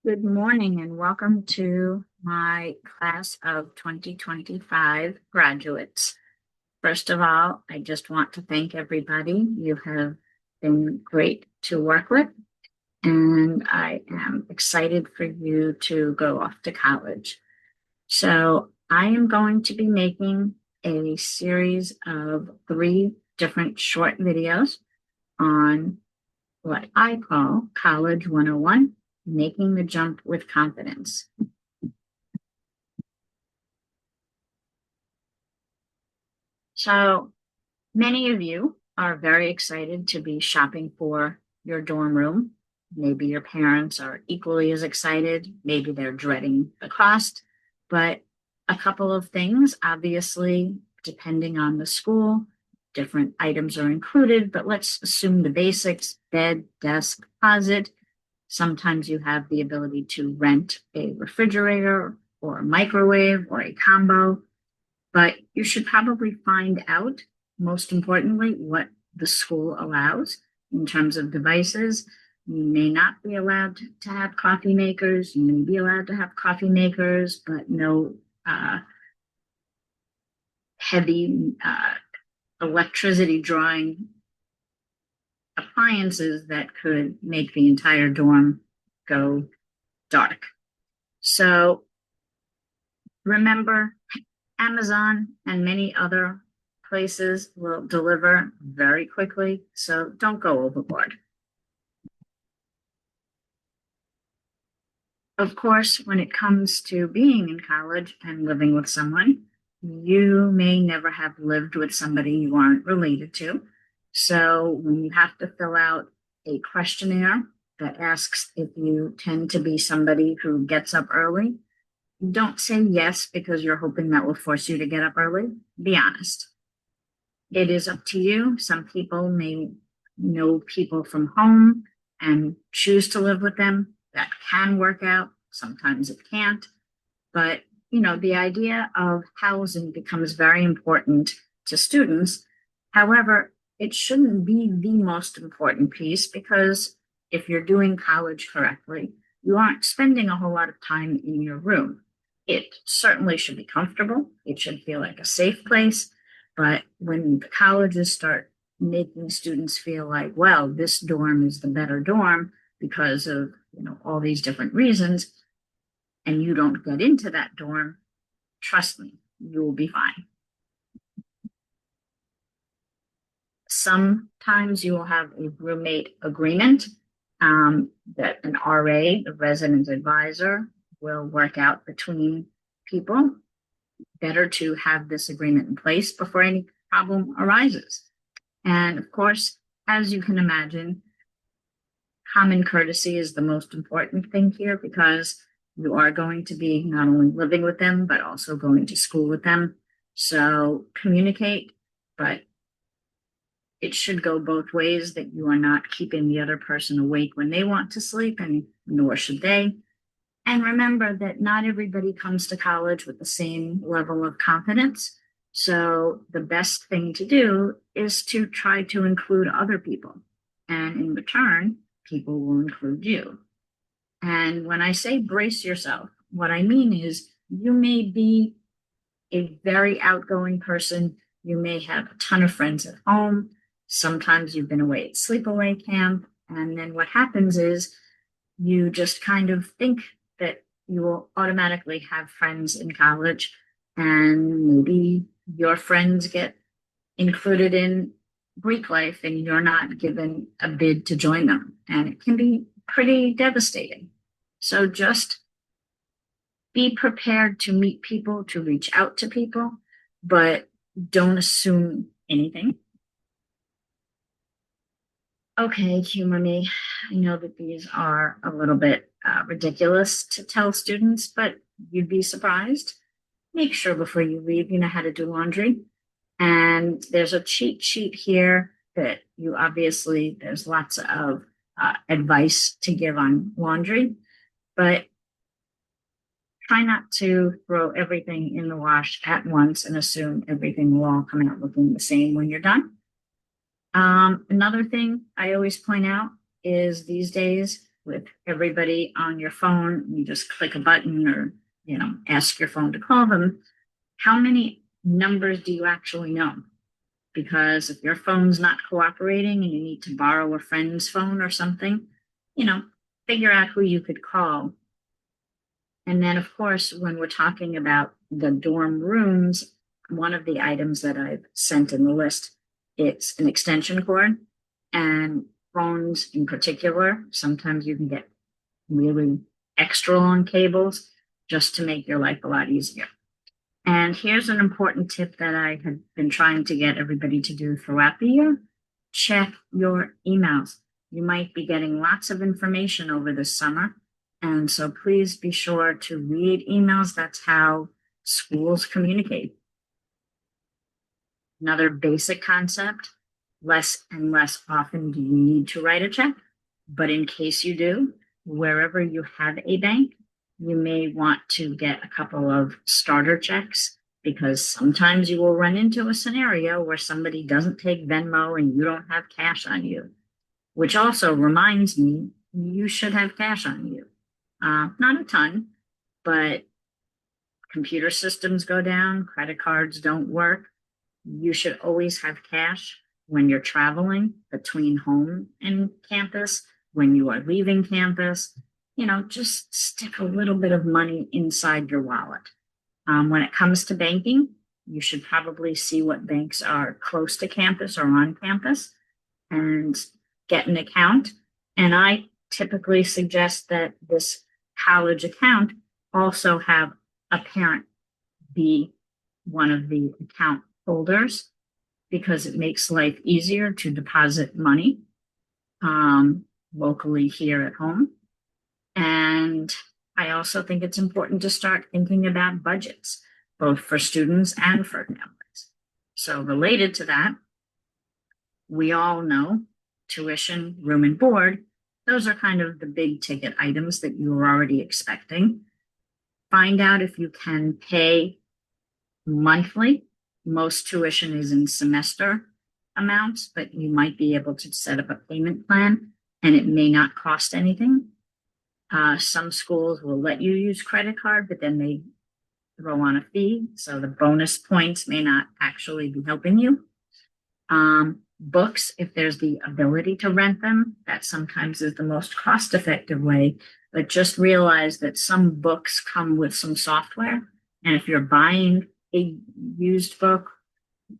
Good morning and welcome to my class of 2025 graduates. First of all, I just want to thank everybody. You have been great to work with, and I am excited for you to go off to college. So, I am going to be making a series of three different short videos on what I call College 101, Making the Jump with Confidence. So many of you are very excited to be shopping for your dorm room. Maybe your parents are equally as excited. Maybe they're dreading the cost. But a couple of things, obviously, depending on the school, different items are included. But let's assume the basics: bed, desk, closet. Sometimes you have the ability to rent a refrigerator or a microwave or a combo, but you should probably find out, most importantly, what the school allows in terms of devices. You may not be allowed to have coffee makers. You may be allowed to have coffee makers, but no heavy electricity drawing appliances that could make the entire dorm go dark. So remember, Amazon and many other places will deliver very quickly, so don't go overboard. Of course, when it comes to being in college and living with someone, you may never have lived with somebody you aren't related to. So when you have to fill out a questionnaire that asks if you tend to be somebody who gets up early, don't say yes because you're hoping that will force you to get up early. Be honest. It is up to you. Some people may know people from home and choose to live with them. That can work out. Sometimes it can't. But, the idea of housing becomes very important to students. However, it shouldn't be the most important piece because if you're doing college correctly, you aren't spending a whole lot of time in your room. It certainly should be comfortable. It should feel like a safe place. But when the colleges start making students feel like, well, this dorm is the better dorm because of, all these different reasons, and you don't get into that dorm, trust me, you will be fine. Sometimes you will have a roommate agreement that an RA, the resident advisor, will work out between people. Better to have this agreement in place before any problem arises. And of course, as you can imagine, common courtesy is the most important thing here because you are going to be not only living with them, but also going to school with them. So communicate, but it should go both ways, that you are not keeping the other person awake when they want to sleep, and nor should they. And remember that not everybody comes to college with the same level of confidence. So the best thing to do is to try to include other people. And in return, people will include you. And when I say brace yourself, what I mean is you may be a very outgoing person. You may have a ton of friends at home. Sometimes you've been away at sleepaway camp. And then what happens is you just kind of think that you will automatically have friends in college, and maybe your friends get included in Greek life and you're not given a bid to join them. And it can be pretty devastating. So just be prepared to meet people, to reach out to people, but don't assume anything. Okay, humor me. I know that these are a little bit ridiculous to tell students, but you'd be surprised. Make sure before you leave you know how to do laundry. And there's a cheat sheet here that there's lots of advice to give on laundry, but try not to throw everything in the wash at once and assume everything will all come out looking the same when you're done. Another thing I always point out is these days with everybody on your phone. You just click a button or, ask your phone to call them. How many numbers do you actually know? Because if your phone's not cooperating and you need to borrow a friend's phone or something, you know, figure out who you could call. And then, of course, when we're talking about the dorm rooms, one of the items that I've sent in the list, it's an extension cord and phones in particular. Sometimes you can get really extra long cables just to make your life a lot easier. And here's an important tip that I have been trying to get everybody to do throughout the year. Check your emails. You might be getting lots of information over the summer. And so please be sure to read emails. That's how schools communicate. Another basic concept, less and less often do you need to write a check. But in case you do, wherever you have a bank, you may want to get a couple of starter checks, because sometimes you will run into a scenario where somebody doesn't take Venmo and you don't have cash on you, which also reminds me, you should have cash on you. Not a ton, but computer systems go down, credit cards don't work. You should always have cash when you're traveling between home and campus, when you are leaving campus. Just stick a little bit of money inside your wallet. When it comes to banking, you should probably see what banks are close to campus or on campus and get an account. And I typically suggest that this college account also have a parent be one of the account holders, because it makes life easier to deposit money locally here at home. And I also think it's important to start thinking about budgets, both for students and for families. So related to that, we all know tuition, room and board, those are kind of the big ticket items that you were already expecting. Find out if you can pay monthly. Most tuition is in semester amounts, but you might be able to set up a payment plan and it may not cost anything. Some schools will let you use credit card, but then they throw on a fee. So the bonus points may not actually be helping you. Books, if there's the ability to rent them, that sometimes is the most cost-effective way. But just realize that some books come with some software. And if you're buying a used book,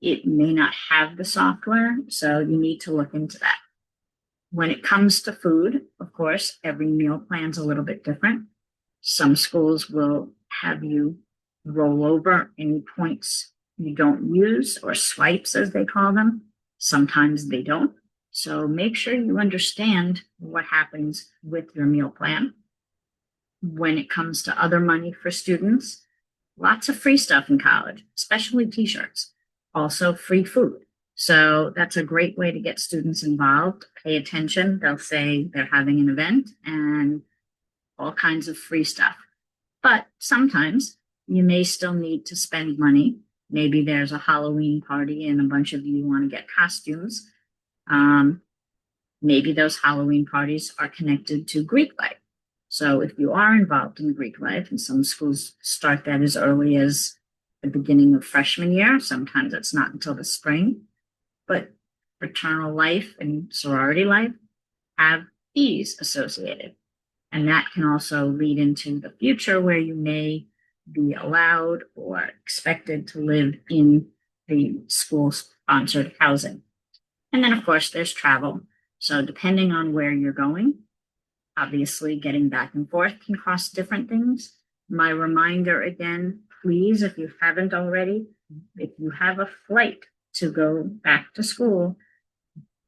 it may not have the software. So you need to look into that. When it comes to food, of course, every meal plan's a little bit different. Some schools will have you roll over any points you don't use, or swipes as they call them. Sometimes they don't. So make sure you understand what happens with your meal plan. When it comes to other money for students, lots of free stuff in college, especially t-shirts, also free food. So that's a great way to get students involved. Pay attention. They'll say they're having an event and all kinds of free stuff. But sometimes you may still need to spend money. Maybe there's a Halloween party and a bunch of you want to get costumes. Maybe those Halloween parties are connected to Greek life. So if you are involved in Greek life, and some schools start that as early as the beginning of freshman year, sometimes it's not until the spring. But fraternal life and sorority life have fees associated. And that can also lead into the future where you may be allowed or expected to live in the school-sponsored housing. And then, of course, there's travel. So depending on where you're going, obviously getting back and forth can cost different things. My reminder again, please, if you haven't already, if you have a flight to go back to school,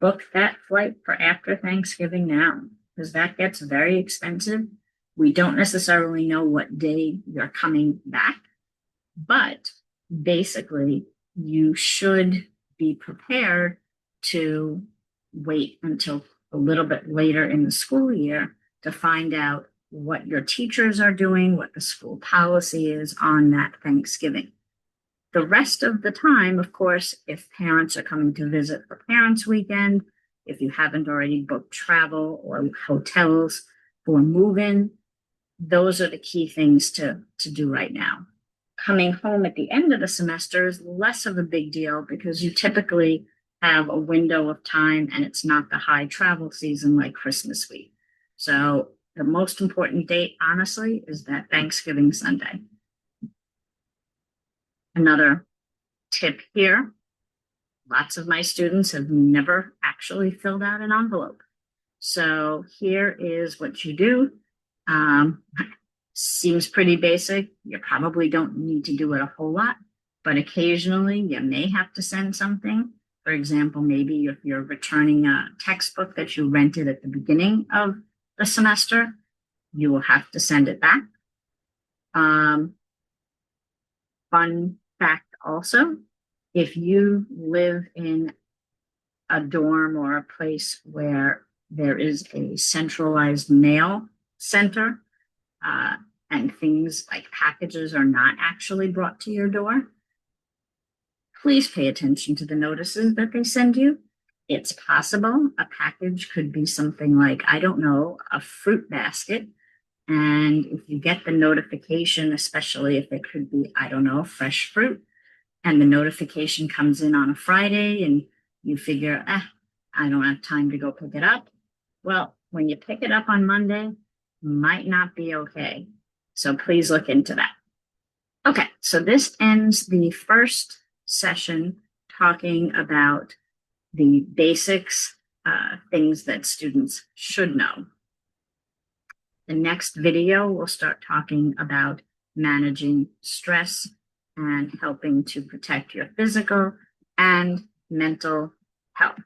book that flight for after Thanksgiving now, because that gets very expensive. We don't necessarily know what day you're coming back, but basically you should be prepared to wait until a little bit later in the school year to find out what your teachers are doing, what the school policy is on that Thanksgiving. The rest of the time, of course, if parents are coming to visit for Parents' Weekend, if you haven't already booked travel or hotels, before move-in. Those are the key things to do right now. Coming home at the end of the semester is less of a big deal because you typically have a window of time and it's not the high travel season like Christmas week. So the most important date, honestly, is that Thanksgiving Sunday. Another tip here, lots of my students have never actually filled out an envelope. So here is what you do. Seems pretty basic. You probably don't need to do it a whole lot, but occasionally you may have to send something. For example, maybe if you're returning a textbook that you rented at the beginning of the semester, you will have to send it back. Fun fact also, if you live in a dorm or a place where there is a centralized mail center, and things like packages are not actually brought to your door, please pay attention to the notices that they send you. It's possible a package could be something like, I don't know, a fruit basket. And if you get the notification, especially if it could be, I don't know, fresh fruit, and the notification comes in on a Friday and you figure, I don't have time to go pick it up. Well, when you pick it up on Monday, might not be okay. So please look into that. Okay, so this ends the first session talking about the basics, things that students should know. The next video, we'll start talking about managing stress and helping to protect your physical and mental health.